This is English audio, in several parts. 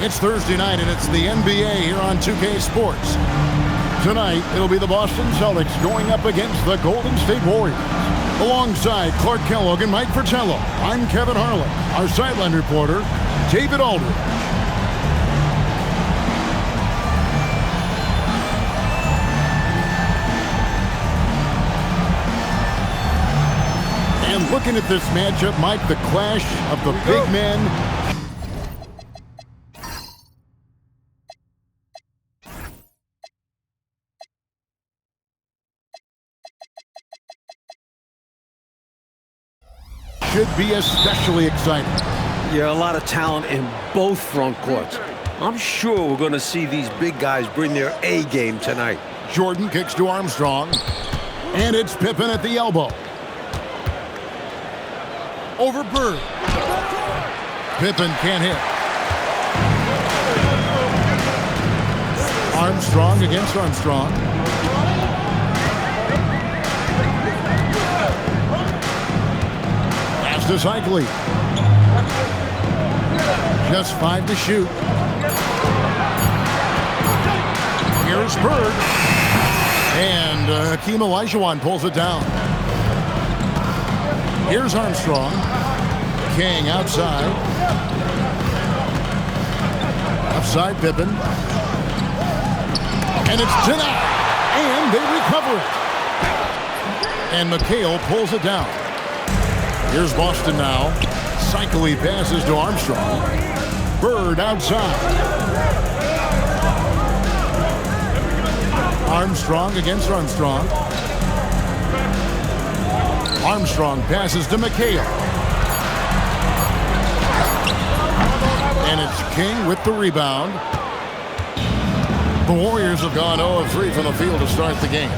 It's Thursday night, and it's the NBA here on 2K Sports. Tonight, it'll be the Boston Celtics going up against the Golden State Warriors. Alongside Clark Kellogg and Mike Fratello, I'm Kevin Harlan. Our sideline reporter, David Aldridge. And looking at this matchup, Mike, the clash of the big men. Should be especially exciting. Yeah, a lot of talent in both front courts. I'm sure we're going to see these big guys bring their A game tonight. Jordan kicks to Armstrong, and it's Pippen at the elbow. Over Bird. Pippen can't hit. Armstrong against Armstrong. Pass to Cycli. Just 5 to shoot. Here's Bird. And Hakeem Olajuwon pulls it down. Here's Armstrong. King outside. Outside Pippen. And it's denied. And they recover it. And McHale pulls it down. Here's Boston now. Cycli passes to Armstrong. Bird outside. Armstrong against Armstrong. Armstrong passes to McHale. And it's King with the rebound. The Warriors have gone 0 of 3 from the field to start the game.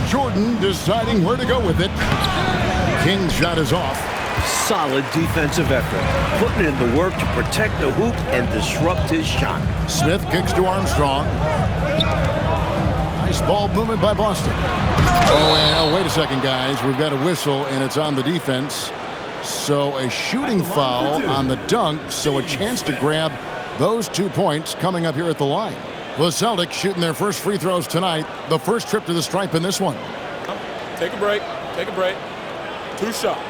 Jordan deciding where to go with it. King's shot is off. Solid defensive effort. Putting in the work to protect the hoop and disrupt his shot. Smith kicks to Armstrong. Nice ball movement by Boston. Oh, and wait a second, guys. We've got a whistle, and it's on the defense. So a shooting foul on the dunk, so a chance to grab those 2 points coming up here at the line. The Celtics shooting their first free throws tonight. The first trip to the stripe in this one. Take a break. Take a break. 2 shots.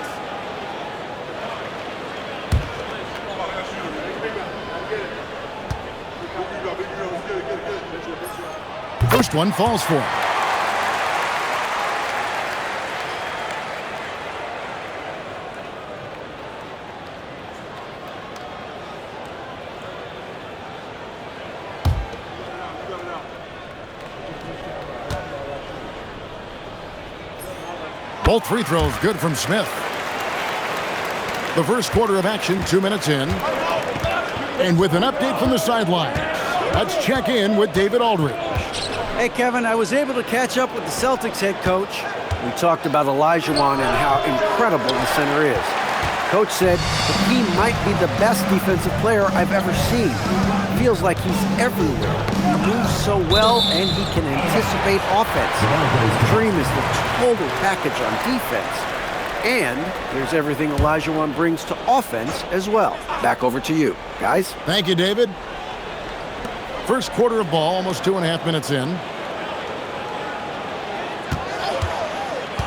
First one falls for him. Both free throws good from Smith. The first quarter of action, 2 minutes in. And with an update from the sideline, let's check in with David Aldridge. Hey, Kevin, I was able to catch up with the Celtics head coach. We talked about Olajuwon and how incredible the center is. Coach said that he might be the best defensive player I've ever seen. Feels like he's everywhere. He moves so well, and he can anticipate offense. His dream is the total package on defense. And there's everything Olajuwon brings to offense as well. Back over to you, guys. Thank you, David. First quarter of ball, almost 2.5 minutes in.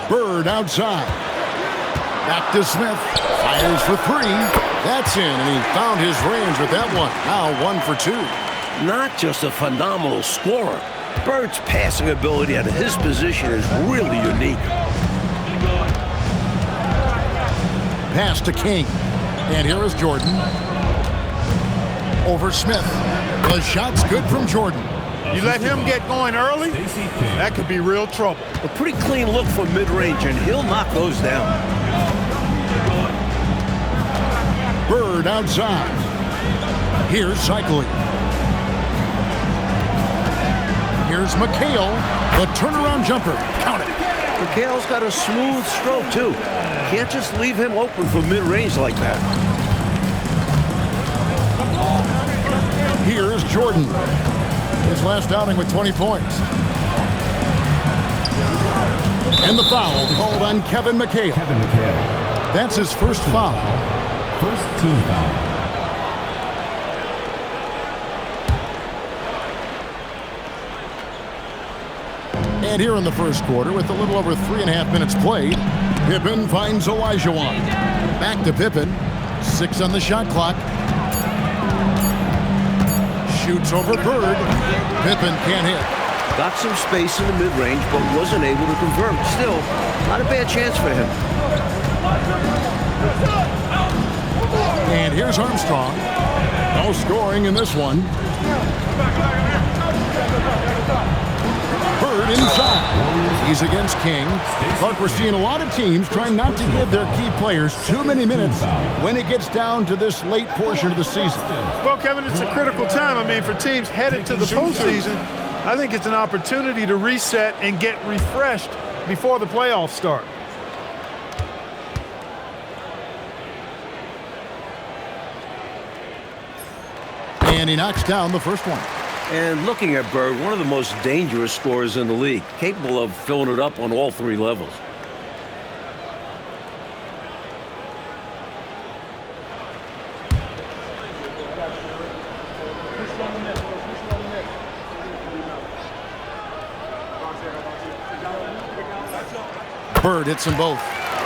Bird outside. Back to Smith. Fires for 3. That's in, and he found his range with that one. Now 1 for 2. Not just a phenomenal scorer. Bird's passing ability at his position is really unique. Pass to King. And here is Jordan. Over Smith. The shot's good from Jordan. You let him get going early, that could be real trouble. A pretty clean look from mid-range, and he'll knock those down. Bird outside. Here's Cycli. Here's McHale. The turnaround jumper. Count it. McHale's got a smooth stroke, too. Can't just leave him open from mid-range like that. Here's Jordan. His last outing with 20 points. And the foul called on Kevin McHale. That's his first foul. First team foul. And here in the first quarter, with a little over 3.5 minutes played, Pippen finds Olajuwon. Back to Pippen. 6 on the shot clock. Shoots over Bird. Pippen can't hit. Got some space in the mid-range, but wasn't able to convert. Still, not a bad chance for him. And here's Armstrong. No scoring in this one. Bird inside. He's against King. But we're seeing a lot of teams trying not to give their key players too many minutes when it gets down to this late portion of the season. Well, Kevin, it's a critical time. I mean, for teams headed to the postseason, I think it's an opportunity to reset and get refreshed before the playoffs start. And he knocks down the first one. And looking at Bird, one of the most dangerous scorers in the league, capable of filling it up on all 3 levels. Bird hits them both.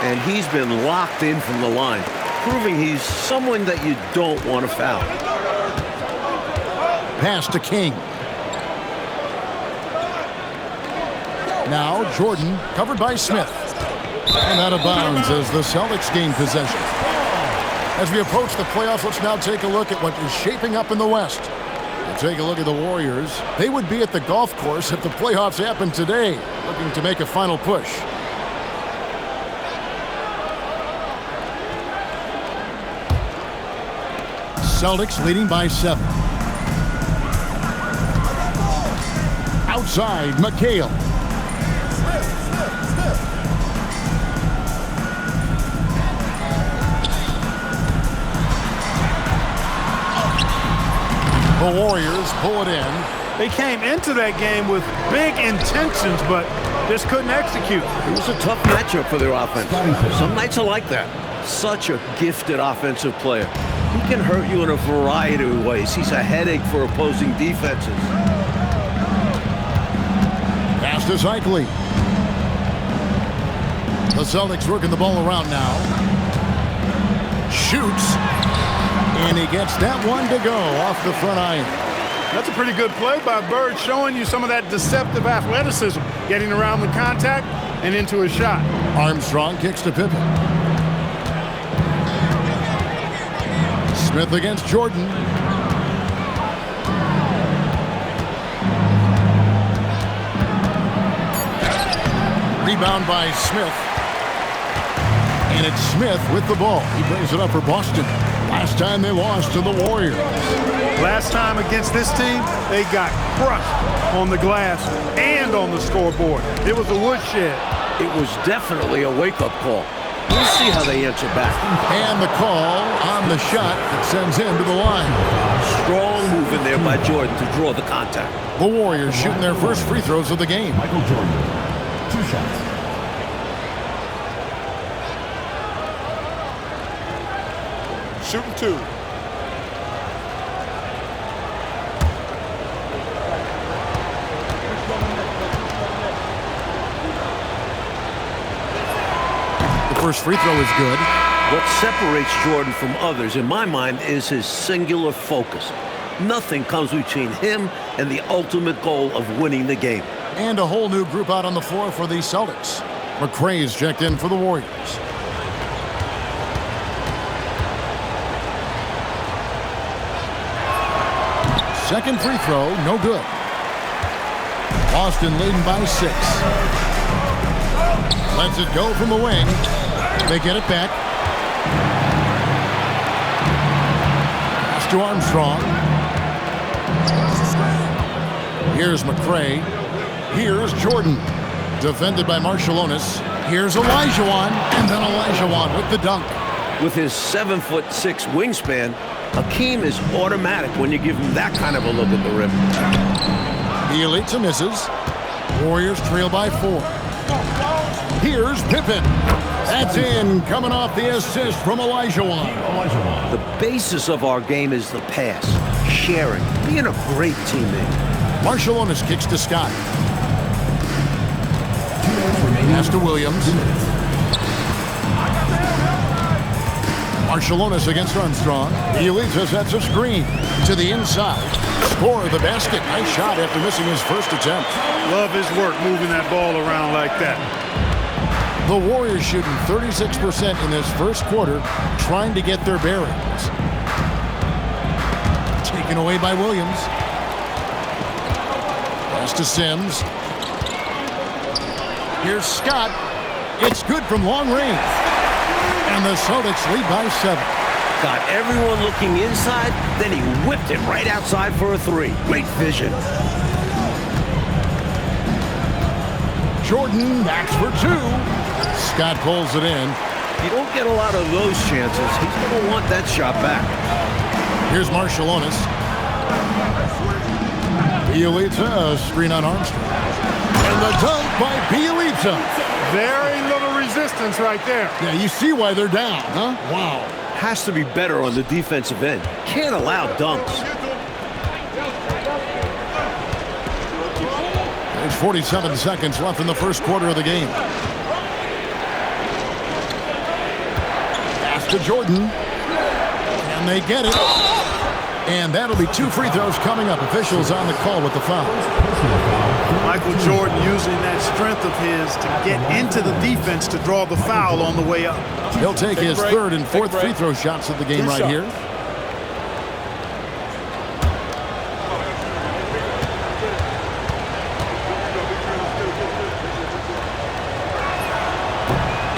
And he's been locked in from the line, proving he's someone that you don't want to foul. Pass to King. Now Jordan, covered by Smith. And out of bounds as the Celtics gain possession. As we approach the playoffs, let's now take a look at what is shaping up in the West. We'll take a look at the Warriors. They would be at the golf course if the playoffs happened today, looking to make a final push. Celtics leading by 7. Outside, McHale. The Warriors pull it in. They came into that game with big intentions, but just couldn't execute. It was a tough matchup for their offense. Some nights are like that. Such a gifted offensive player. He can hurt you in a variety of ways. He's a headache for opposing defenses. Pass to Zeitley. The Celtics working the ball around now. Shoots. And he gets that one to go off the front iron. That's a pretty good play by Bird, showing you some of that deceptive athleticism, getting around the contact and into a shot. Armstrong kicks to Pippen. Smith against Jordan. Rebound by Smith. And it's Smith with the ball. He brings it up for Boston. Last time they lost to the Warriors. Last time against this team, they got crushed on the glass and on the scoreboard. It was a woodshed. It was definitely a wake-up call. We'll see how they answer back. And the call on the shot that sends him to the line. Strong move in there by Jordan to draw the contact. The Warriors shooting their first free throws of the game. Michael Jordan, 2 shots. Shooting 2. The first free throw is good. What separates Jordan from others, in my mind, is his singular focus. Nothing comes between him and the ultimate goal of winning the game. And a whole new group out on the floor for the Celtics. McRae's checked in for the Warriors. Second free throw, no good. Boston leading by 6. Lets it go from the wing. They get it back. Pass to Armstrong. Here's McRae. Here's Jordan. Defended by Marshallonis. Here's Olajuwon. And then Olajuwon with the dunk. With his 7'6" wingspan, Hakeem is automatic when you give him that kind of a look at the rim. Bjelica misses. Warriors trail by 4. Here's Pippen. That's in, coming off the assist from Olajuwon. The basis of our game is the pass, sharing, being a great teammate. Marciulionis kicks to Scott. Pass to Williams. Marciulionis against Armstrong. Elisa sets a screen to the inside. Score the basket. Nice shot after missing his first attempt. Love his work moving that ball around like that. The Warriors shooting 36% in this first quarter, trying to get their bearings. Taken away by Williams. Pass to Sims. Here's Scott. It's good from long range. And the Celtics lead by 7. Got everyone looking inside, then he whipped it right outside for a 3. Great vision. Jordan backs for 2. Scott pulls it in. You don't get a lot of those chances. He's going to want that shot back. Here's Marciulionis. Bielitsa, a screen on Armstrong. And the dunk by Bielitsa. Very little resistance right there. Yeah, you see why they're down, huh? Wow. Has to be better on the defensive end. Can't allow dunks. There's 47 seconds left in the first quarter of the game. Pass to Jordan. And they get it. And that'll be 2 free throws coming up. Officials on the call with the foul. Michael Jordan using that strength of his to get into the defense to draw the foul on the way up. He'll take his third and fourth free throw shots of the game right here.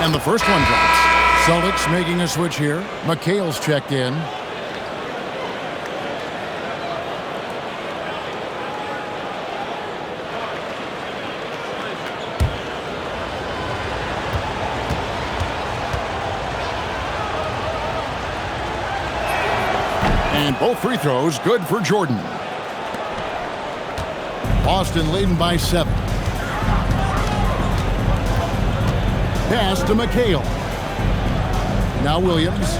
And the first one drops. Celtics making a switch here. McHale's checked in. And both free throws good for Jordan. Boston leading by 7. Pass to McHale. Now Williams.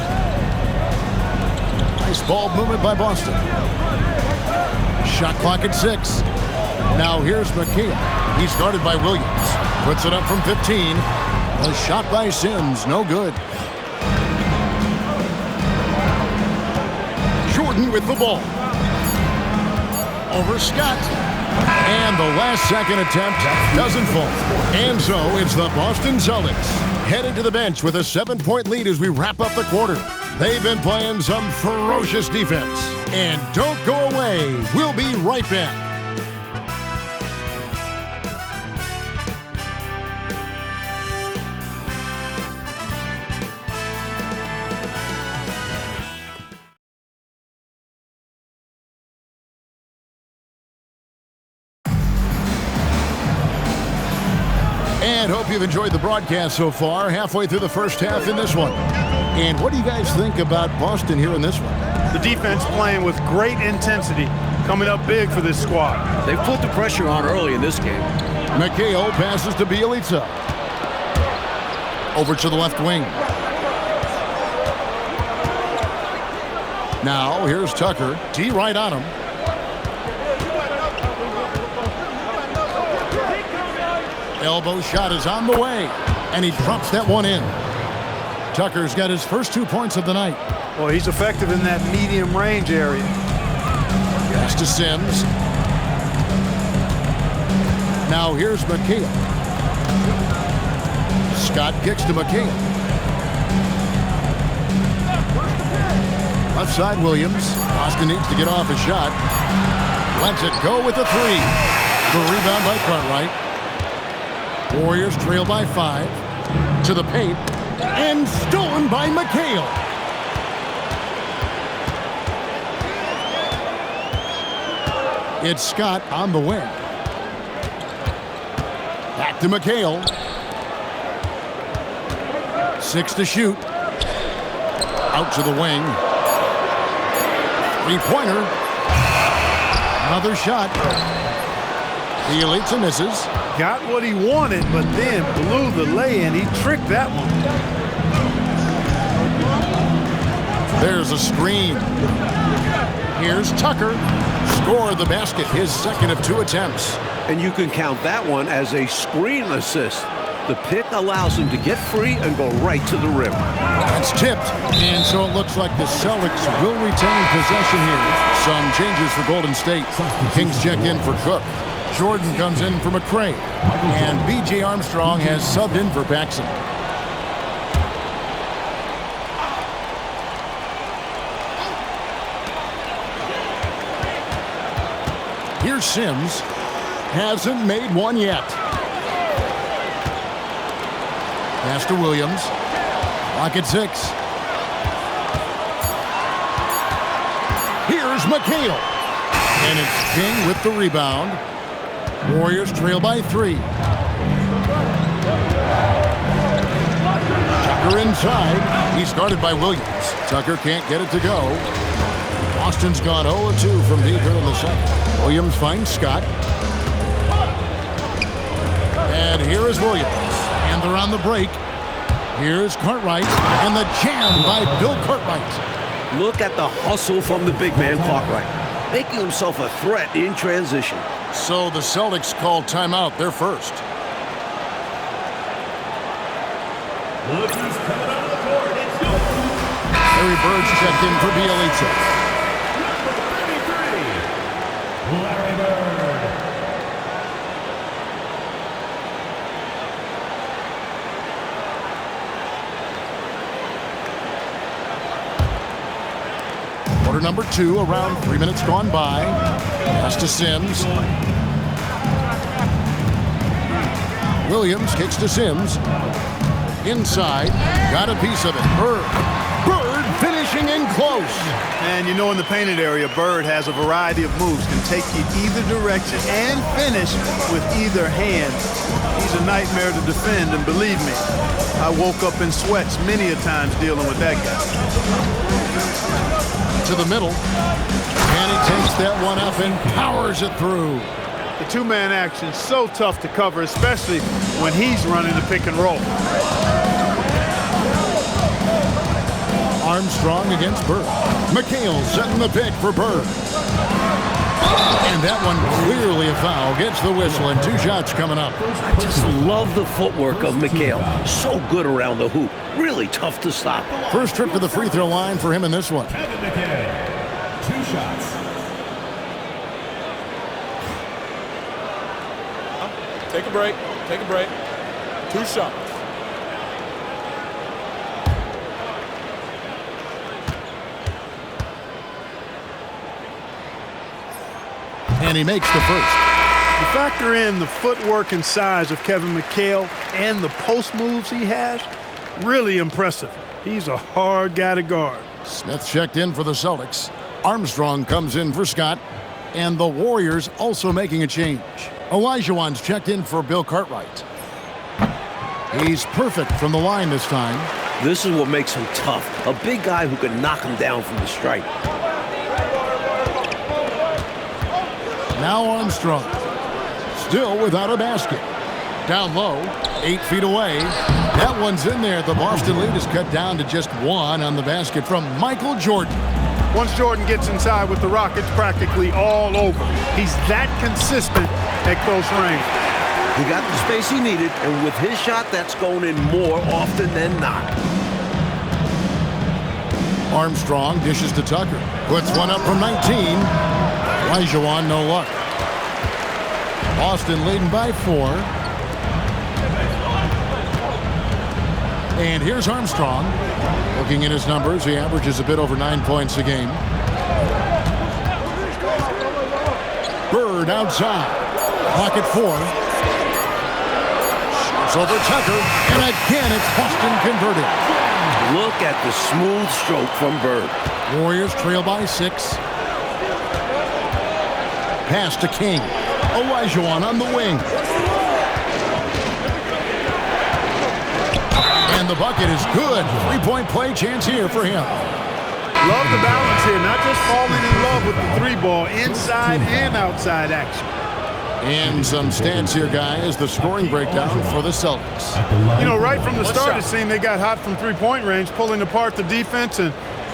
Nice ball movement by Boston. Shot clock at 6. Now here's McHale. He's guarded by Williams. Puts it up from 15. A shot by Sims. No good. Jordan with the ball. Over Scott. And the last second attempt doesn't fall. And so it's the Boston Celtics headed to the bench with a 7-point lead as we wrap up the quarter. They've been playing some ferocious defense. And don't go away. We'll be right back. And hope you've enjoyed the broadcast so far. Halfway through the first half in this one. And what do you guys think about Boston here in this one? The defense playing with great intensity, coming up big for this squad. They put the pressure on early in this game. McHale passes to Bielitsa. Over to the left wing. Now here's Tucker. D right on him. Elbow shot is on the way, and he drops that one in. Tucker's got his first 2 points of the night. Well, he's effective in that medium range area. Pass to Sims. Now here's McHale. Scott kicks to McHale. Left side Williams. Boston needs to get off a shot. Lets it go with the 3. The rebound by Cartwright. Warriors trail by 5. To the paint. And stolen by McHale. It's Scott on the wing. Back to McHale. 6 to shoot. Out to the wing. 3-pointer. Another shot. Bielitsa misses. Got what he wanted, but then blew the lay-in. He tricked that one. There's a screen. Here's Tucker. Scored the basket, his second of 2 attempts. And you can count that one as a screen assist. The pick allows him to get free and go right to the rim. It's tipped, and so it looks like the Celtics will retain possession here. Some changes for Golden State. Kings check in for Cook. Jordan comes in for McCray. And B.J. Armstrong has subbed in for Paxson. Here's Sims. Hasn't made one yet. Pass to Williams. Clock at 6. Here's McHale. And it's King with the rebound. Warriors trail by 3. Tucker inside. He's guarded by Williams. Tucker can't get it to go. Boston's gone 0-2 from deep here in the second. Williams finds Scott. And here is Williams. And they're on the break. Here's Cartwright. And the jam by Bill Cartwright. Look at the hustle from the big man, Cartwright, making himself a threat in transition. So the Celtics call timeout. They're first. Larry Bird's checked in for Bielitsa. Larry Bird. Quarter number 2, around 3 minutes gone by. Pass to Sims. Williams kicks to Sims. Inside, got a piece of it. Bird finishing in close. And you know, in the painted area, Bird has a variety of moves, can take you either direction and finish with either hand. He's a nightmare to defend, and believe me, I woke up in sweats many a times dealing with that guy. To the middle, and he takes that one up and powers it through. The two-man action is so tough to cover, especially when he's running the pick and roll. Armstrong against Bird. McHale setting the pick for Bird. And that one clearly a foul. Gets the whistle, and 2 shots coming up. I just love the footwork of McHale. So good around the hoop. Really tough to stop. First trip to the free throw line for him in this one. Kevin McHale. 2 shots. Take a break. Take a break. 2 shots. And he makes the first. You factor in the footwork and size of Kevin McHale and the post moves he has, really impressive. He's a hard guy to guard. Smith checked in for the Celtics. Armstrong comes in for Scott. And the Warriors also making a change. Olajuwon's checked in for Bill Cartwright. He's perfect from the line this time. This is what makes him tough. A big guy who can knock him down from the stripe. Now Armstrong. Still without a basket. Down low, 8 feet away. That one's in there. The Boston lead is cut down to just 1 on the basket from Michael Jordan. Once Jordan gets inside with the rock, it's practically all over. He's that consistent at close range. He got the space he needed, and with his shot, that's going in more often than not. Armstrong dishes to Tucker. Puts one up from 19. Olajuwon, no luck. Boston leading by 4. And here's Armstrong. Looking at his numbers, he averages a bit over 9 points a game. Bird outside. Clock at 4. Shoots over Tucker. And again, it's Boston converted. Look at the smooth stroke from Bird. Warriors trail by 6. Pass to King. Olajuwon on the wing. And the bucket is good. 3-point play chance here for him. Love the balance here, not just falling in love with the 3 ball, inside and outside action. And some stats here, guys. The scoring breakdown for the Celtics. You know, right from the start, it seemed they got hot from three-point range, pulling apart the defense and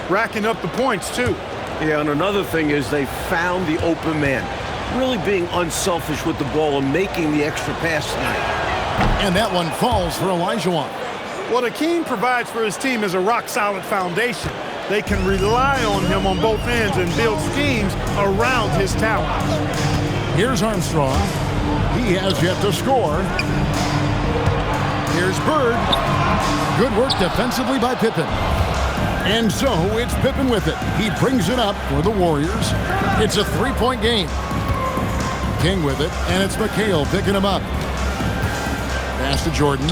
racking up the points, too. Yeah, and another thing is they found the open man. Really being unselfish with the ball and making the extra pass tonight. And that one falls for Olajuwon. What Akeem provides for his team is a rock-solid foundation. They can rely on him on both ends and build schemes around his talent. Here's Armstrong. He has yet to score. Here's Bird. Good work defensively by Pippen. And so it's Pippen with it. He brings it up for the Warriors. It's a three-point game. King with it, and it's McHale picking him up. Pass to Jordan.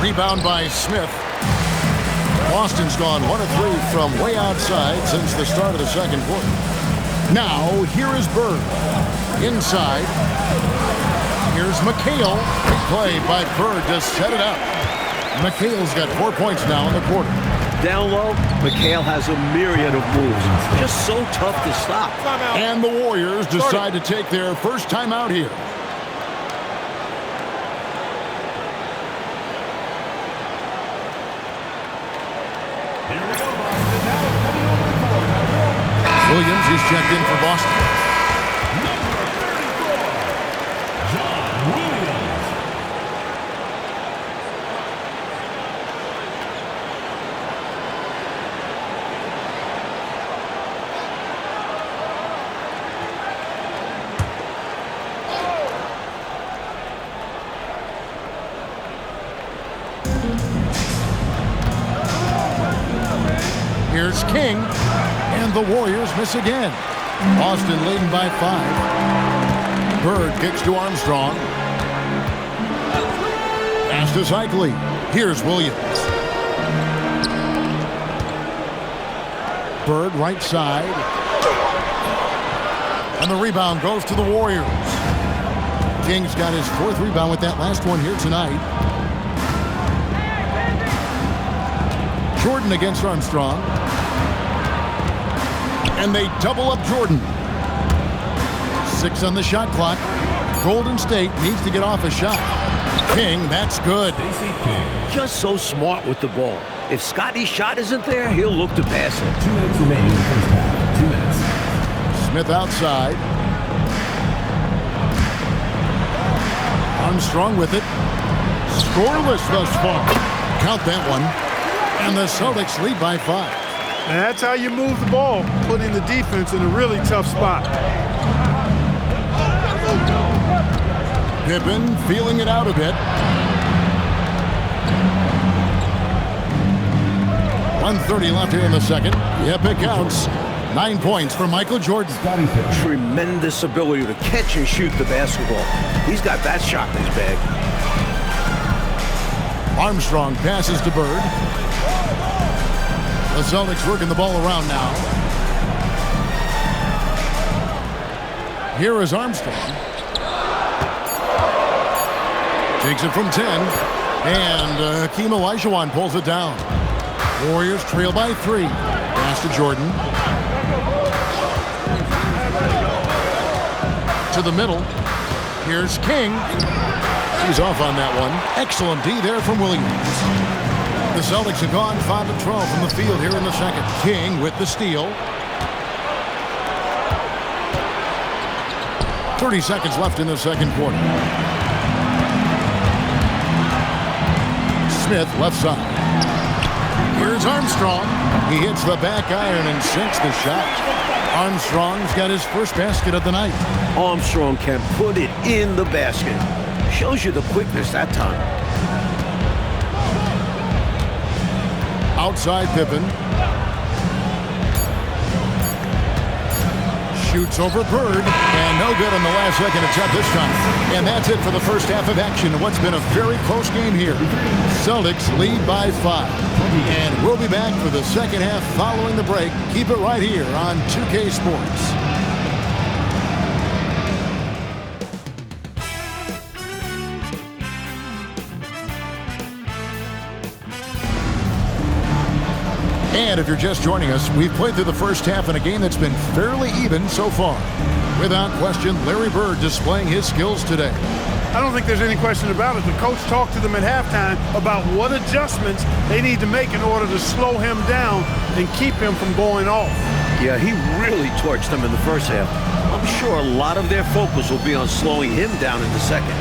Rebound by Smith. Boston's gone 1 of 3 from way outside since the start of the second quarter. Now, here is Bird. Inside. Here's McHale. Big play by Bird to set it up. McHale's got 4 points now in the quarter. Down low, McHale has a myriad of moves. Just so tough to stop. And the Warriors decide to take their first time out here. Williams is checked in for Boston. Here's King, and the Warriors miss again. Boston leading by 5. Bird kicks to Armstrong. Pass to Cycli. Here's Williams. Bird right side. And the rebound goes to the Warriors. King's got his 4th rebound with that last one here tonight. Jordan against Armstrong. And they double up Jordan. 6 on the shot clock. Golden State needs to get off a shot. King, that's good. Just so smart with the ball. If Scotty's shot isn't there, he'll look to pass it. 2 minutes remaining in the first half. 2 minutes. Smith outside. Armstrong with it. Scoreless thus far. Count that one. And the Celtics lead by 5. And that's how you move the ball, putting the defense in a really tough spot. Pippen feeling it out a bit. 1:30 left here in the second. Yep, it counts. 9 points for Michael Jordan. Tremendous ability to catch and shoot the basketball. He's got that shot in his bag. Armstrong passes to Bird. The Celtics working the ball around now. Here is Armstrong. Takes it from 10. And Hakeem Olajuwon pulls it down. Warriors trail by 3. Pass to Jordan. To the middle. Here's King. He's off on that one. Excellent D there from Williams. The Celtics have gone 5 of 12 from the field here in the second. King with the steal. 30 seconds left in the second quarter. Smith left side. Here's Armstrong. He hits the back iron and sinks the shot. Armstrong's got his first basket of the night. Armstrong can put it in the basket. Shows you the quickness that time. Outside Pippen. Shoots over Bird. And no good on the last second attempt this time. And that's it for the first half of action in what's been a very close game here. Celtics lead by 5. And we'll be back for the second half following the break. Keep it right here on 2K Sports. And if you're just joining us, we've played through the first half in a game that's been fairly even so far. Without question, Larry Bird displaying his skills today. I don't think there's any question about it. The coach talked to them at halftime about what adjustments they need to make in order to slow him down and keep him from going off. Yeah, he really torched them in the first half. I'm sure a lot of their focus will be on slowing him down in the second.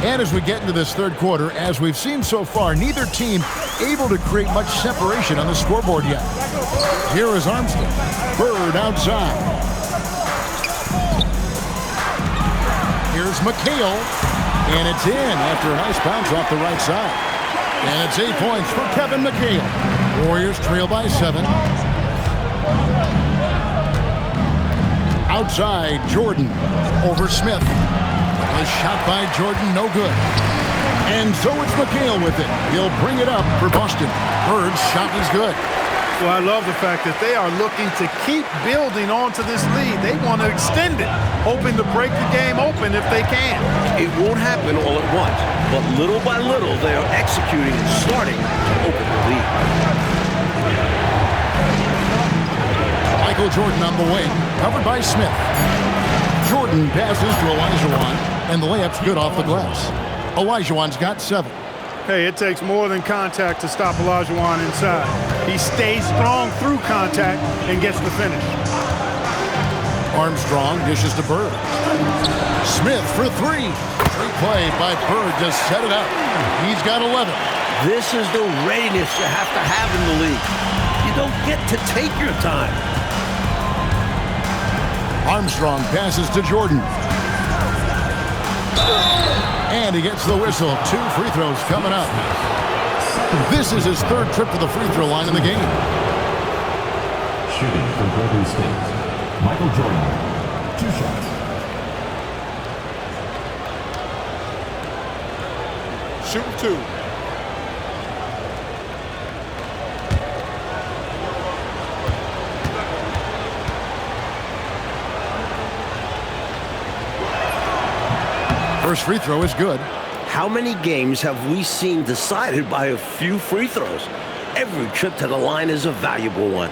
And as we get into this third quarter, as we've seen so far, neither team able to create much separation on the scoreboard yet. Here is Armstead. Bird outside. Here's McHale. And it's in after a nice bounce off the right side. And it's 8 points for Kevin McHale. Warriors trail by 7. Outside, Jordan over Smith. A shot by Jordan, no good. And so it's McHale with it. He'll bring it up for Boston. Bird's shot is good. Well, I love the fact that they are looking to keep building onto this lead. They want to extend it, hoping to break the game open if they can. It won't happen all at once, but little by little, they are executing and starting to open the lead. Michael Jordan on the wing, covered by Smith. Jordan passes to Olajuwon, and the layup's good off the glass. Olajuwon's got 7. Hey, it takes more than contact to stop Olajuwon inside. He stays strong through contact and gets the finish. Armstrong dishes to Bird. Smith for 3. Great play by Bird to set it up. He's got 11. This is the readiness you have to have in the league. You don't get to take your time. Armstrong passes to Jordan. And he gets the whistle. 2 free throws coming up. This is his 3rd trip to the free throw line in the game. Shooting for Golden State, Michael Jordan, 2 shots. Shooting 2. First free throw is good. How many games have we seen decided by a few free throws? Every trip to the line is a valuable one.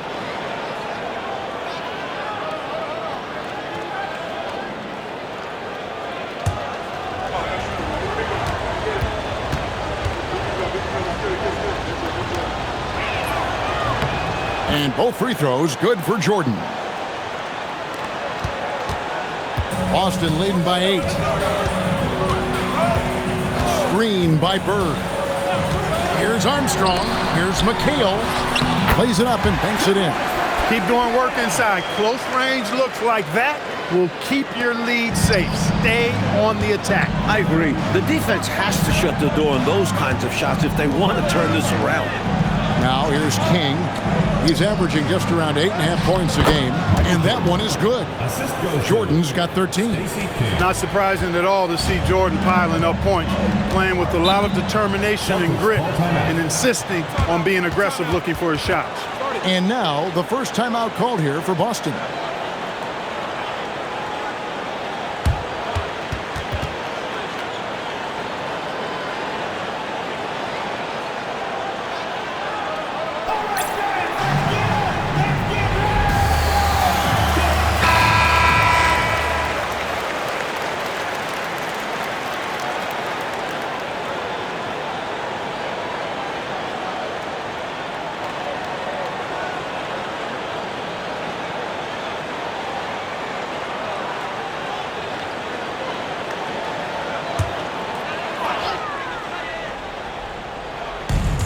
And both free throws good for Jordan. Boston leading by 8. Screen by Bird. Here's Armstrong. Here's McHale. Plays it up and banks it in. Keep doing work inside. Close range looks like that will keep your lead safe. Stay on the attack. I agree. The defense has to shut the door on those kinds of shots if they want to turn this around. Now here's King. He's averaging just around 8.5 points a game, and that one is good. Jordan's got 13. Not surprising at all to see Jordan piling up points, playing with a lot of determination and grit, and insisting on being aggressive looking for his shots. And now the first timeout called here for Boston.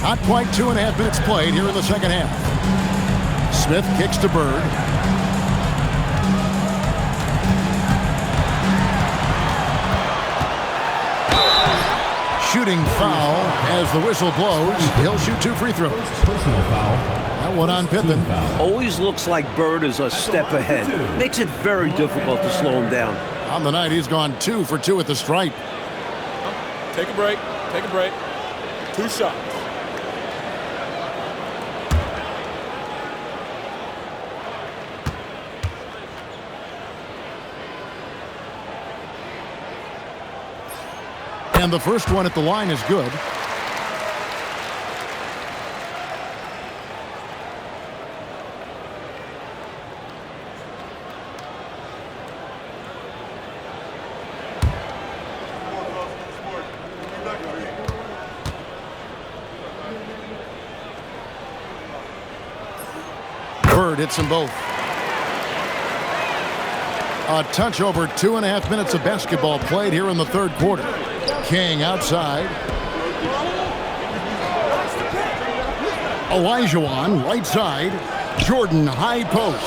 Not quite 2.5 minutes played here in the second half. Smith kicks to Bird. Shooting foul as the whistle blows. He'll shoot 2 free throws. Personal foul. That one on Pippen. Always looks like Bird is a step ahead. Makes it very difficult to slow him down. On the night, he's gone 2 for 2 at the stripe. Take a break. Take a break. 2 shots. And the first one at the line is good. Bird hits them both. A touch over 2.5 minutes of basketball played here in the third quarter. King outside. Olajuwon right side. Jordan high post.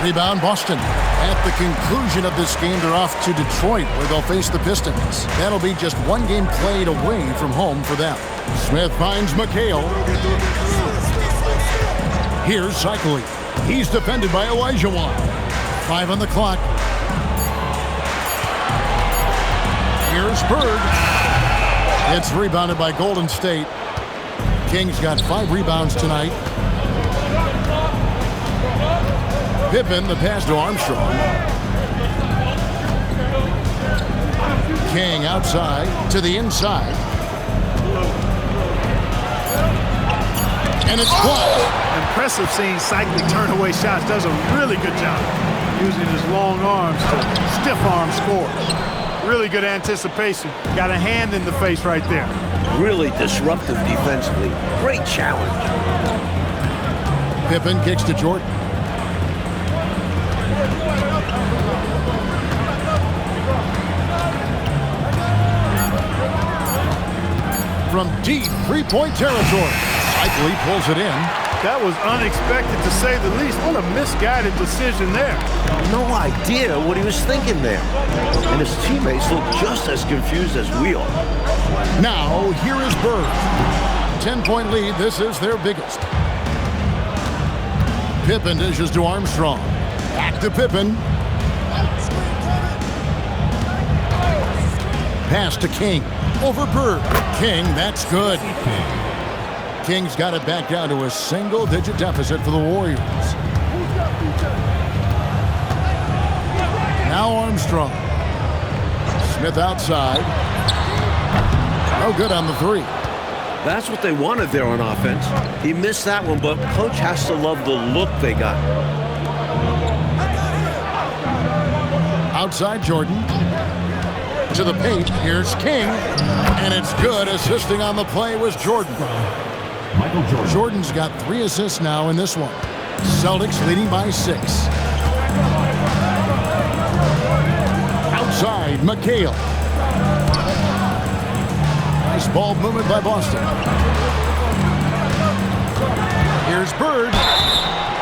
Rebound Boston. At the conclusion of this game, they're off to Detroit, where they'll face the Pistons. That'll be just one game played away from home for them. Smith finds McHale. Here's Cycling. He's defended by Olajuwon. 5 on the clock. Here's Bird. It's rebounded by Golden State. Kings got 5 rebounds tonight. Pippen, the pass to Armstrong. King outside to the inside. And it's blocked. Impressive seeing Cycling turn away shots. Does a really good job using his long arms to stiff arm scores. Really good anticipation. Got a hand in the face right there. Really disruptive defensively. Great challenge. Pippen kicks to Jordan. From deep three-point territory, Cycling pulls it in. That was unexpected to say the least. What a misguided decision there. No idea what he was thinking there. And his teammates look just as confused as we are. Now, here is Bird. 10-point lead. This is their biggest. Pippen dishes to Armstrong. Back to Pippen. Pass to King. Over Bird. King, that's good. King's got it back down to a single-digit deficit for the Warriors. Now Armstrong. Smith outside. No good on the three. That's what they wanted there on offense. He missed that one, but coach has to love the look they got. Outside Jordan. To the paint. Here's King. And it's good. Assisting on the play was Jordan. Michael Jordan. Jordan's got 3 assists now in this one. Celtics leading by 6. Outside, McHale. Nice ball movement by Boston. Here's Bird.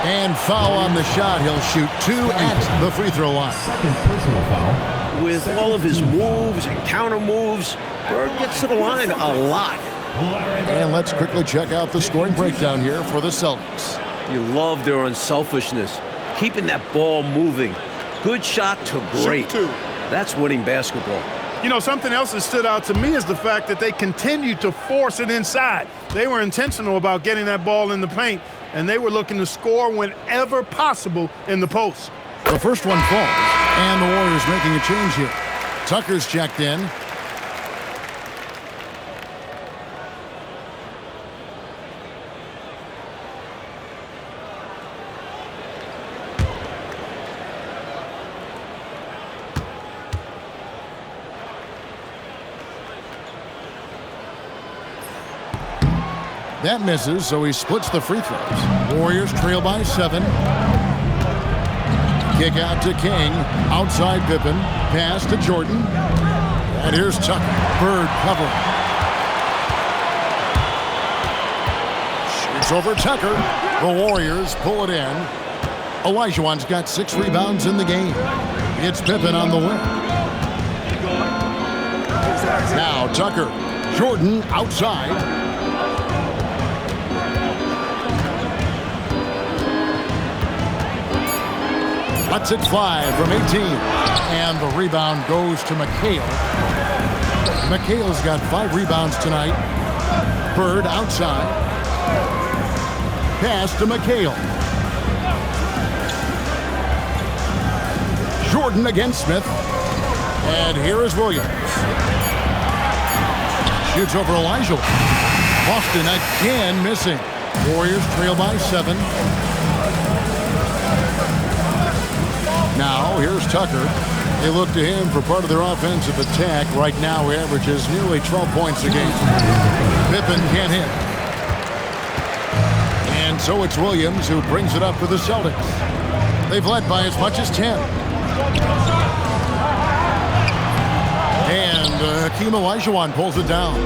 And foul on the shot. He'll shoot 2 at the free throw line. Second personal foul. With all of his moves and counter moves, Bird gets to the line a lot. And let's quickly check out the scoring breakdown here for the Celtics. You love their unselfishness, keeping that ball moving. Good shot to great. That's winning basketball. You know, something else that stood out to me is the fact that they continued to force it inside. They were intentional about getting that ball in the paint, and they were looking to score whenever possible in the post. The first one falls, and the Warriors making a change here. Tucker's checked in. That misses, so he splits the free throws. Warriors trail by 7. Kick out to King. Outside Pippen. Pass to Jordan. And here's Tucker. Bird covering. Shoots over Tucker. The Warriors pull it in. Olajuwon's got 6 rebounds in the game. It's Pippen on the win. Now Tucker. Jordan outside. Lets it fly from 18. And the rebound goes to McHale. McHale's got 5 rebounds tonight. Bird outside. Pass to McHale. Jordan against Smith. And here is Williams. Shoots over Elijah. Boston again missing. Warriors trail by 7. Now, here's Tucker. They look to him for part of their offensive attack. Right now, he averages nearly 12 points a game. Pippen can't hit. And so it's Williams who brings it up for the Celtics. They've led by as much as 10. And Hakeem Olajuwon pulls it down.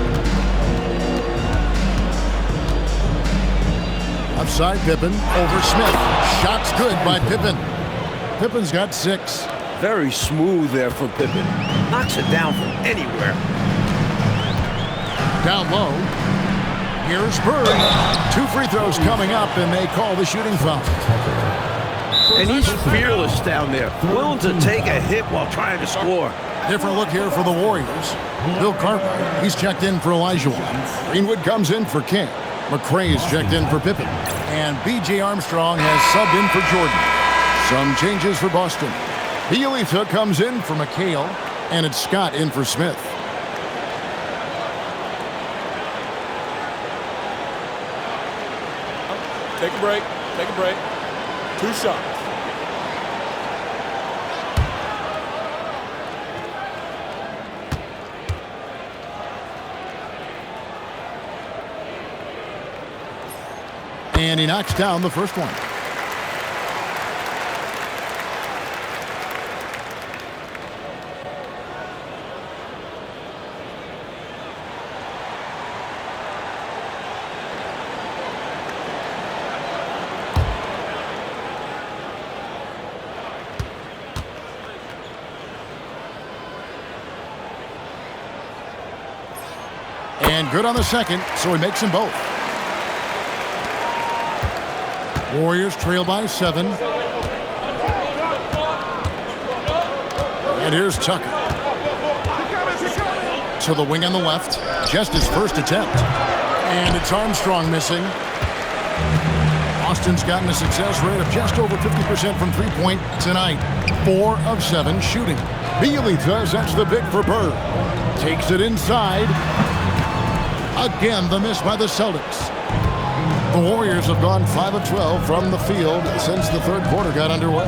Upside Pippen over Smith. Shots good by Pippen. Pippen's got 6. Very smooth there for Pippen. Knocks it down from anywhere. Down low. Here's Bird. 2 free throws coming up, and they call the shooting foul. And he's fearless down there. Willing to take a hit while trying to score. Different look here for the Warriors. Bill Cartwright, he's checked in for Olajuwon. Greenwood comes in for King. McRae's checked in for Pippen. And B.J. Armstrong has subbed in for Jordan. Some changes for Boston. Bielitsa comes in for McHale, and it's Scott in for Smith. Take a break. Take a break. 2 shots. And he knocks down the first one. And good on the second, so he makes them both. Warriors trail by 7. And here's Tucker. To the wing on the left. Just his first attempt. And it's Armstrong missing. Austin's gotten a success rate of just over 50% from three-point tonight. 4 of 7 shooting. Bielitsa sets the pick for Bird. Takes it inside. Again, the miss by the Celtics. The Warriors have gone 5 of 12 from the field since the third quarter got underway.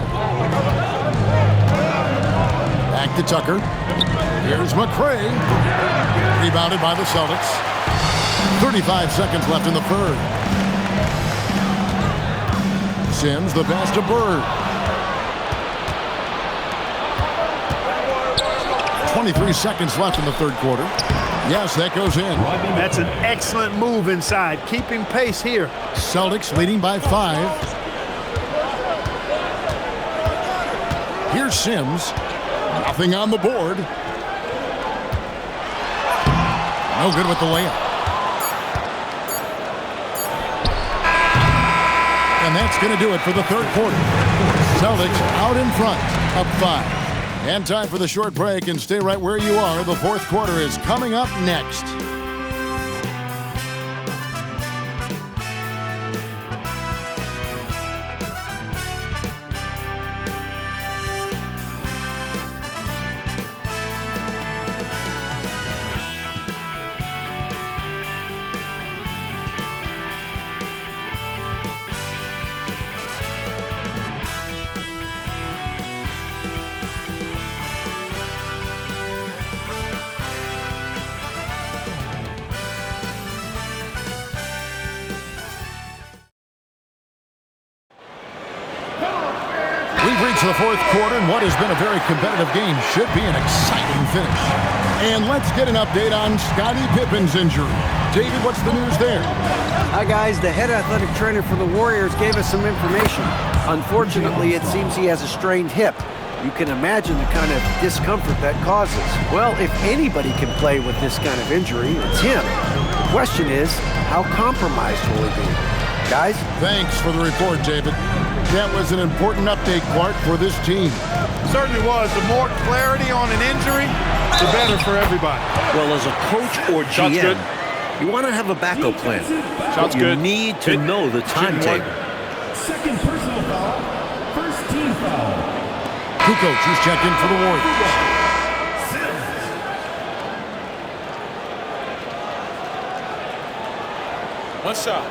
Back to Tucker. Here's McRae. Rebounded by the Celtics. 35 seconds left in the third. Sims, the pass to Bird. 23 seconds left in the third quarter. Yes, that goes in. That's an excellent move inside, keeping pace here. Celtics leading by 5. Here's Sims. Nothing on the board. No good with the layup. And that's going to do it for the third quarter. Celtics out in front, up 5. And time for the short break, and stay right where you are. The fourth quarter is coming up next. We've reached the fourth quarter, and what has been a very competitive game should be an exciting finish. And let's get an update on Scottie Pippen's injury. David, what's the news there? Hi, guys. The head athletic trainer for the Warriors gave us some information. Unfortunately, it seems he has a strained hip. You can imagine the kind of discomfort that causes. Well, if anybody can play with this kind of injury, it's him. The question is, how compromised will he be? Guys? Thanks for the report, David. That was an important update, Clark, for this team. Certainly was. The more clarity on an injury, the better for everybody. Well, as a coach or Shots GM, good. you want to have a backup plan. Shots You good. need to know the timetable. Second personal foul. First team foul. Kukoc, who's checked in for the Warriors. One shot.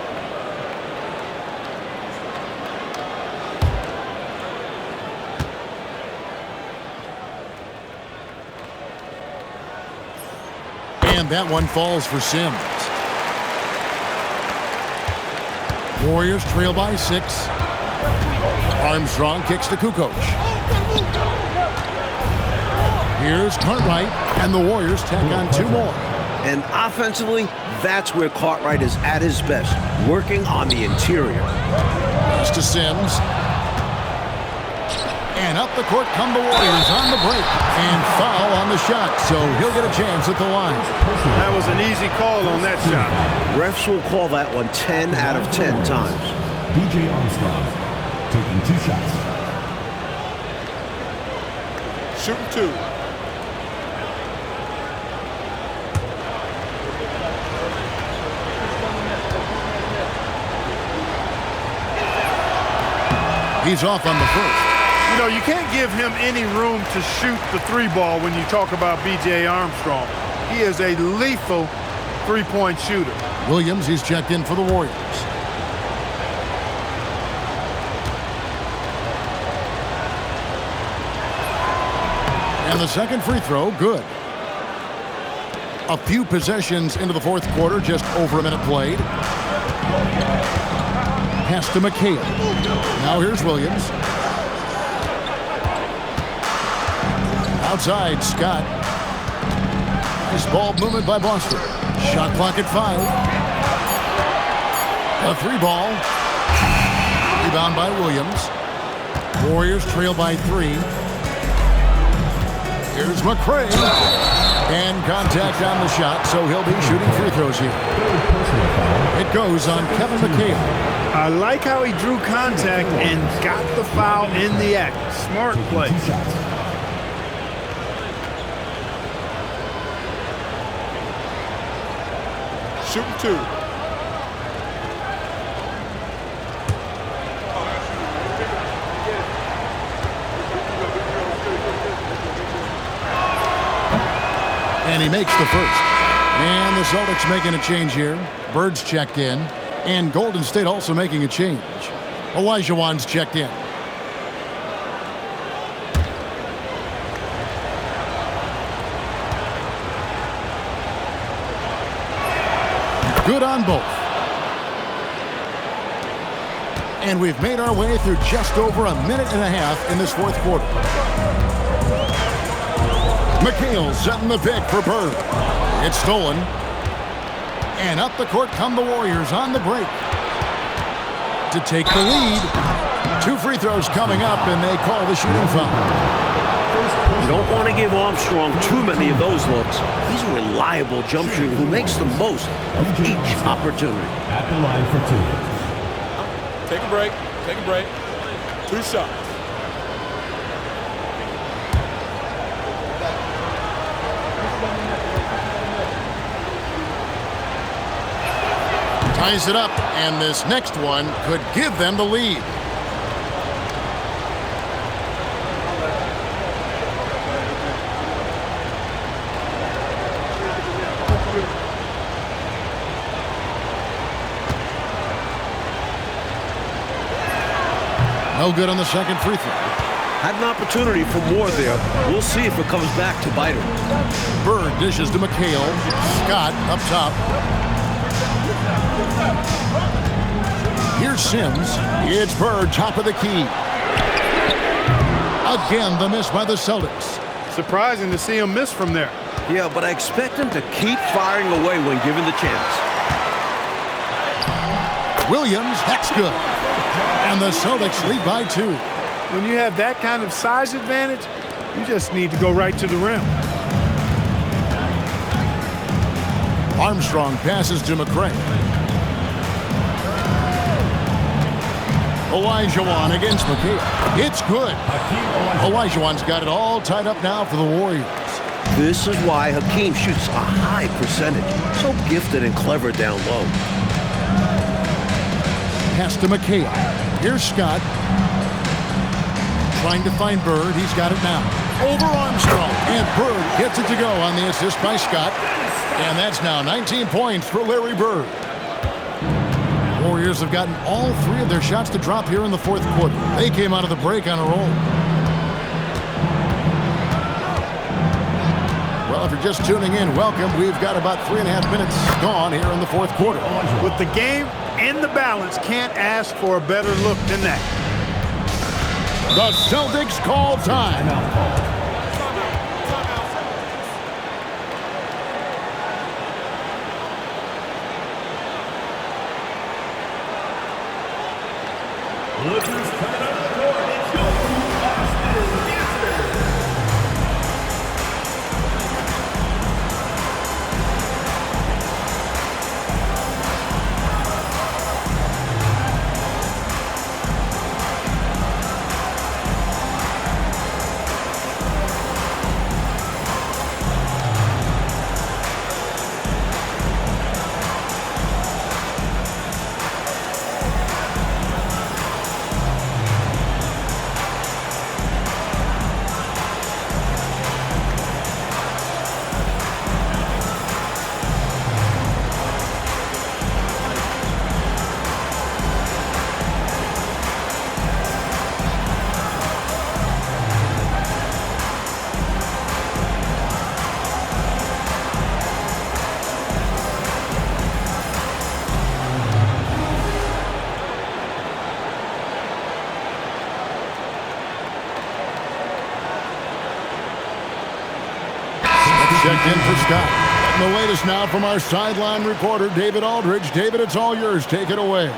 And that one falls for Sims. Warriors trail by 6. Armstrong kicks to Kukoc. Here's Cartwright, and the Warriors tack on 2 more. And offensively, that's where Cartwright is at his best, working on the interior. Pass to Sims. And up the court come the Warriors on the break. And foul on the shot, so he'll get a chance at the line. That was an easy call on that shot. Refs will call that one 10 out of 10 times. DJ Armstrong taking 2 shots. Shooting 2. He's off on the first. You know, you can't give him any room to shoot the 3-ball when you talk about B.J. Armstrong. He is a lethal 3-point shooter. Williams, he's checked in for the Warriors. And the second free throw, good. A few possessions into the fourth quarter, just over a minute played. Pass to McHale. Now here's Williams. Outside, Scott. Nice ball movement by Boston. Shot clock at 5. A 3-ball. Rebound by Williams. Warriors trail by 3. Here's McCray. And contact on the shot, so he'll be shooting free throws here. It goes on Kevin McHale. I like how he drew contact and got the foul in the act. Smart play. Shooting 2. And he makes the first. And the Celtics making a change here. Bird's checked in. And Golden State also making a change. Olajuwon's checked in. Good on both. And we've made our way through just over a minute and a half in this fourth quarter. McHale setting the pick for Bird. It's stolen. And up the court come the Warriors on the break to take the lead. 2 free throws coming up, and they call the shooting foul. You don't want to give Armstrong too many of those looks. He's a reliable jump shooter who makes the most of each opportunity. At the line for 2. Take a break. Take a break. 2 shots. Ties it up, and this next one could give them the lead. No good on the second free throw. Had an opportunity for more there. We'll see if it comes back to bite him. Bird dishes to McHale. Scott up top. Here's Sims. It's Bird, top of the key. Again, the miss by the Celtics. Surprising to see him miss from there. Yeah, but I expect him to keep firing away when given the chance. Williams, that's good. And the Celtics lead by 2. When you have that kind of size advantage, you just need to go right to the rim. Armstrong passes to McCray. Olajuwon against McHale. It's good. Olajuwon's got it all tied up now for the Warriors. This is why Hakeem shoots a high percentage. So gifted and clever down low. Pass to McHale. Here's Scott. Trying to find Bird. He's got it now. Over Armstrong. And Bird gets it to go on the assist by Scott. And that's now 19 points for Larry Bird. Warriors have gotten all 3 of their shots to drop here in the fourth quarter. They came out of the break on a roll. Well, if you're just tuning in, welcome. We've got about 3.5 minutes gone here in the fourth quarter. With the game in the balance, can't ask for a better look than that. The Celtics call time. Look who's coming out of the court. It's your Boston Master. Checked in for Scott. And the latest now from our sideline reporter, David Aldridge. David, it's all yours. Take it away.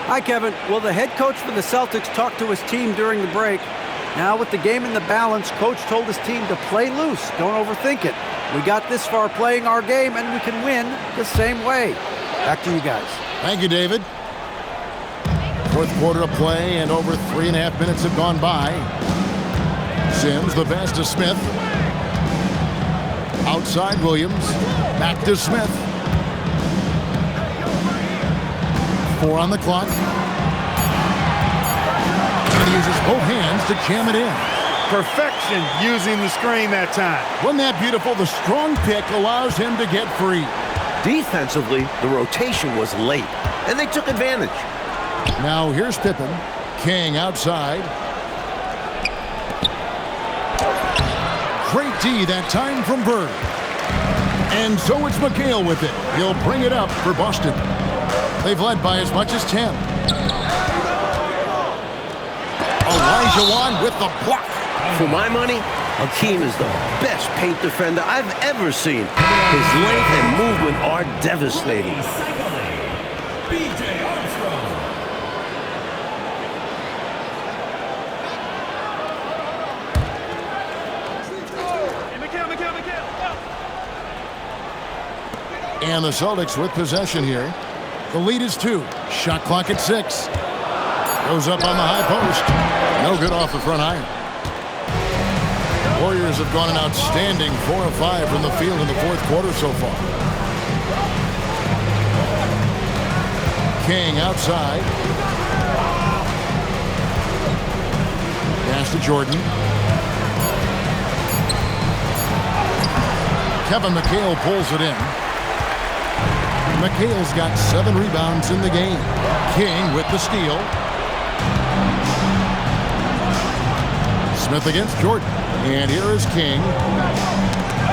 Hi, Kevin. Well, the head coach for the Celtics talked to his team during the break. Now, with the game in the balance, coach told his team to play loose. Don't overthink it. We got this far playing our game, and we can win the same way. Back to you guys. Thank you, David. Fourth quarter of play, and over 3.5 minutes have gone by. Sims, the pass to Smith. Outside Williams. Back to Smith. 4 on the clock. And he uses both hands to jam it in. Perfection using the screen that time. Wasn't that beautiful? The strong pick allows him to get free. Defensively, the rotation was late, and they took advantage. Now here's Pippen. King outside. Great D that time from Bird. And so it's McHale with it. He'll bring it up for Boston. They've led by as much as 10. Olajuwon with the block. For my money, Hakeem is the best paint defender I've ever seen. His length and movement are devastating. B.J. Armstrong. And the Celtics with possession here. The lead is 2. Shot clock at 6. Goes up on the high post. No good off the front iron. Warriors have gone an outstanding 4 of 5 from the field in the fourth quarter so far. King outside. Pass to Jordan. Kevin McHale pulls it in. McHale's got 7 rebounds in the game. King with the steal. Smith against Jordan. And here is King.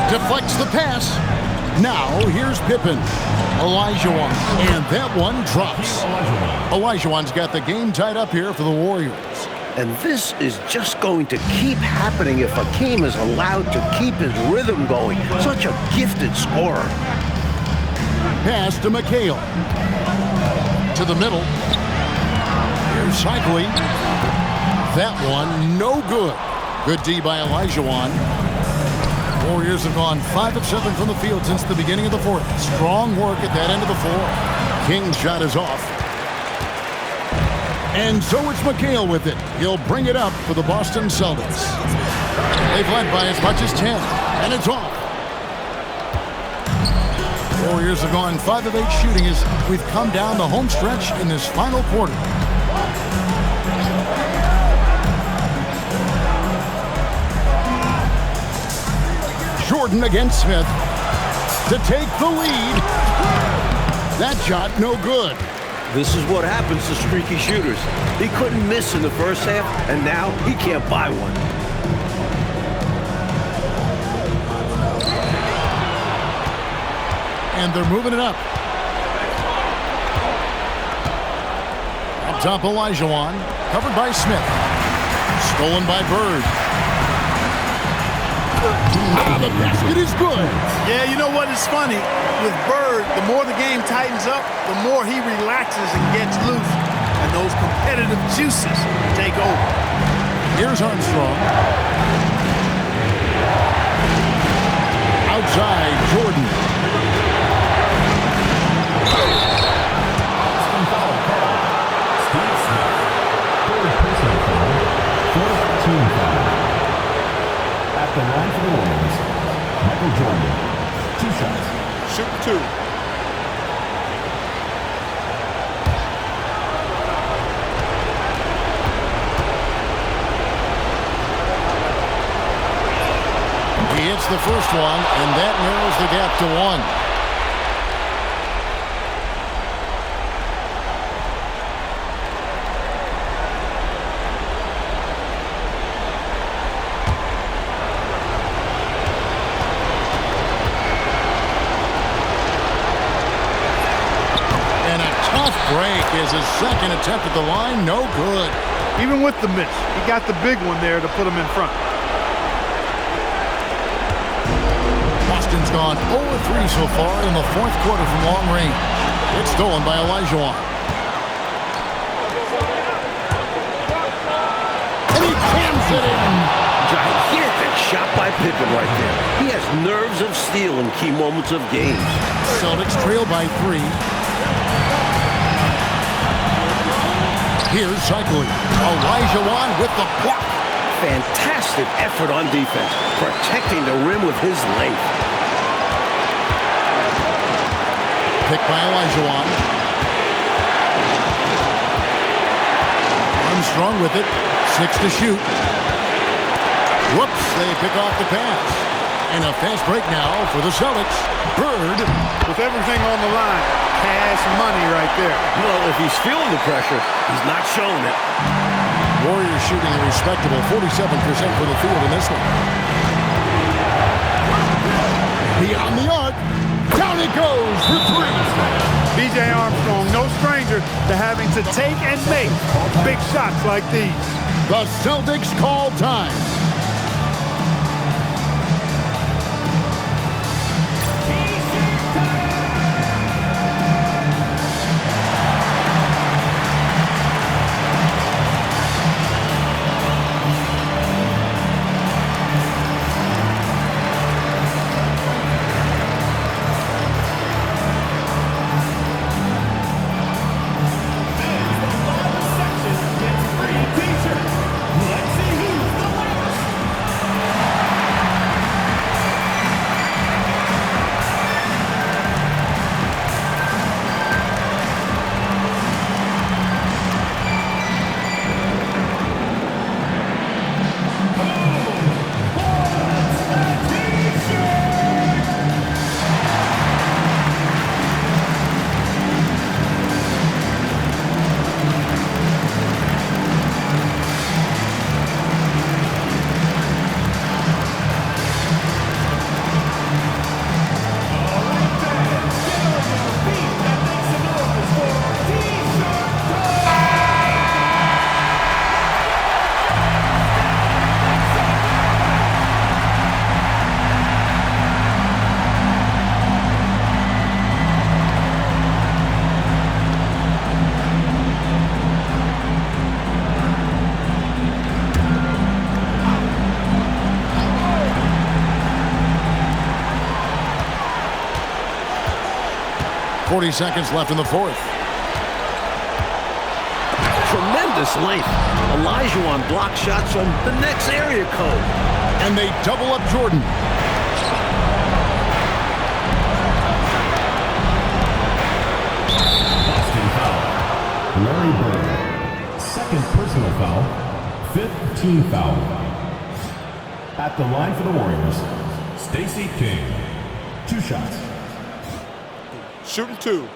Deflects the pass. Now here's Pippen. Olajuwon. And that one drops. Olajuwon's got the game tied up here for the Warriors. And this is just going to keep happening if Hakeem is allowed to keep his rhythm going. Such a gifted scorer. Pass to McHale. To the middle. Here's Cycling. That one no good. Good D by Olajuwon. Warriors have gone 5 of 7 from the field since the beginning of the fourth. Strong work at that end of the floor. King's shot is off. And so it's McHale with it. He'll bring it up for the Boston Celtics. They've led by as much as 10. And it's off. Warriors have gone 5 of 8 shooting as we've come down the home stretch in this final quarter. Jordan against Smith to take the lead. That shot no good. This is what happens to streaky shooters. He couldn't miss in the first half, and now he can't buy one. And they're moving it up. Up top, Olajuwon. Covered by Smith. Stolen by Bird. The basket is good. Yeah, you know what is funny? With Bird, the more the game tightens up, the more he relaxes and gets loose. And those competitive juices take over. Here's Armstrong. Outside, Jordan. At the line for the Warriors, Michael Jordan, 2 shots. Shoot 2. He hits the first one, and that narrows the gap to 1. Break is his second attempt at the line. No good. Even with the miss, he got the big one there to put him in front. Boston's gone 0-3 so far in the fourth quarter from long range. It's stolen by Olajuwon. And he jams it in. Gigantic shot by Pippen right there. He has nerves of steel in key moments of games. Celtics trail by 3. Here's cycling. Olajuwon with the block. Fantastic effort on defense, protecting the rim with his length. Picked by Olajuwon. Armstrong with it. 6 to shoot. Whoops, they pick off the pass. And a fast break now for the Celtics. Bird. With everything on the line, cash money right there. Well, if he's feeling the pressure, he's not showing it. Warriors shooting a respectable 47% for the field in this one. Beyond the arc. Down it goes for 3. B.J. Armstrong, no stranger to having to take and make big shots like these. The Celtics call time. Let's see. 40 seconds left in the fourth. Tremendous length. Olajuwon block shots from the next area code. And they double up Jordan. Boston foul. Larry Bird. Second personal foul. Fifth team foul. At the line for the Warriors, Stacey King. 2 shots. Shooting 2.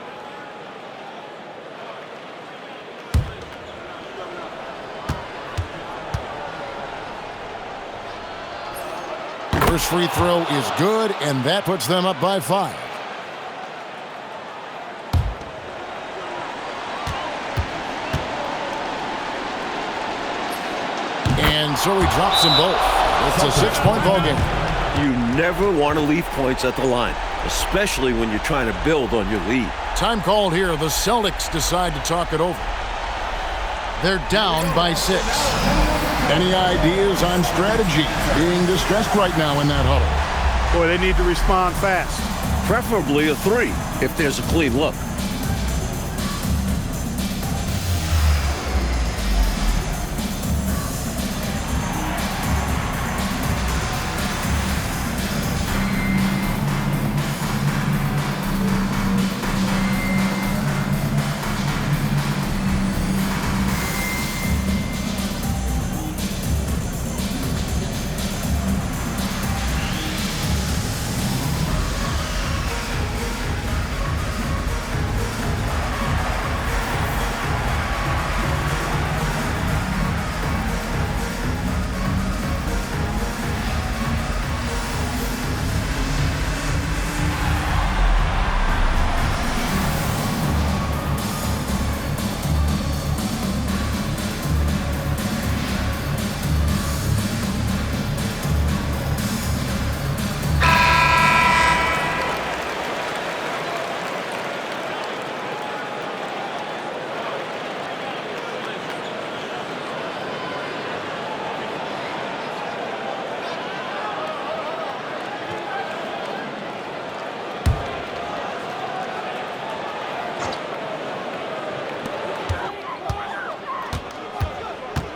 First free throw is good, and that puts them up by 5. And so he drops them both. It's a 6-point ball game. You never want to leave points at the line, especially when you're trying to build on your lead. Time called here. The Celtics decide to talk it over. They're down by 6. Any ideas on strategy? Being distressed right now in that huddle. Boy, they need to respond fast. Preferably a 3 if there's a clean look.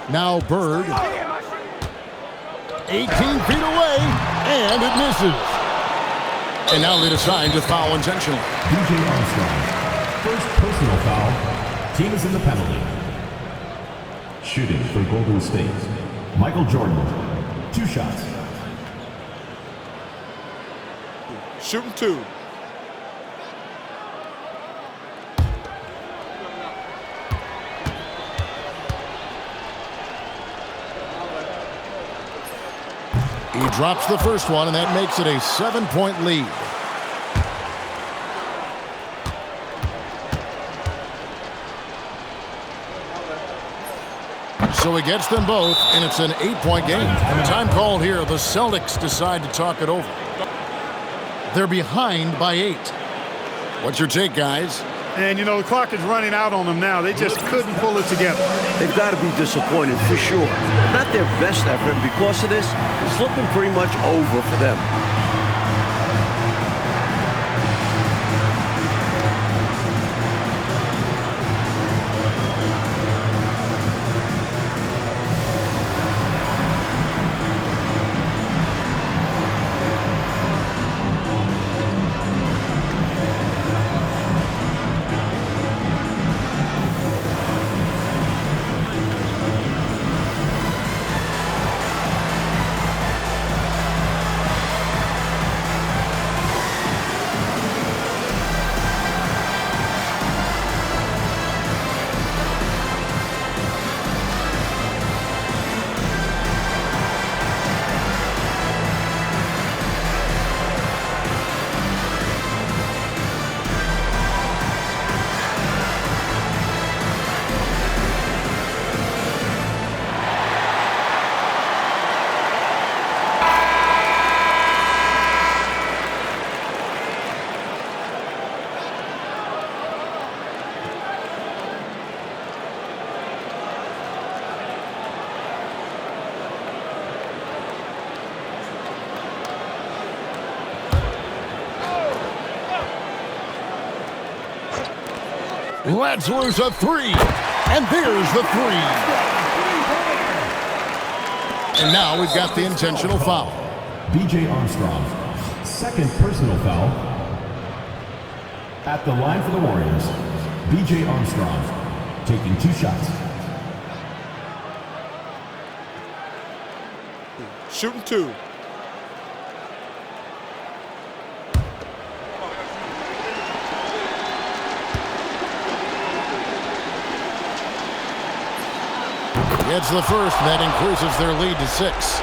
Now Bird. 18 feet away, and it misses. And now they decide to foul intentionally. B.J. Armstrong, first personal foul. Team is in the penalty. Shooting for Golden State, Michael Jordan. 2 shots. Shooting 2. He drops the first one, and that makes it a 7-point lead. So he gets them both, and it's an 8-point game. Time called here. The Celtics decide to talk it over. They're behind by 8. What's your take, guys? And, you know, the clock is running out on them now. They just couldn't pull it together. They've got to be disappointed for sure. Not their best effort, and because of this, it's looking pretty much over for them. Let's lose a 3. And there's the 3. And now we've got the intentional foul. B.J. Armstrong, second personal foul. At the line for the Warriors, B.J. Armstrong taking 2 shots. Shooting 2. It's the first, and that increases their lead to 6.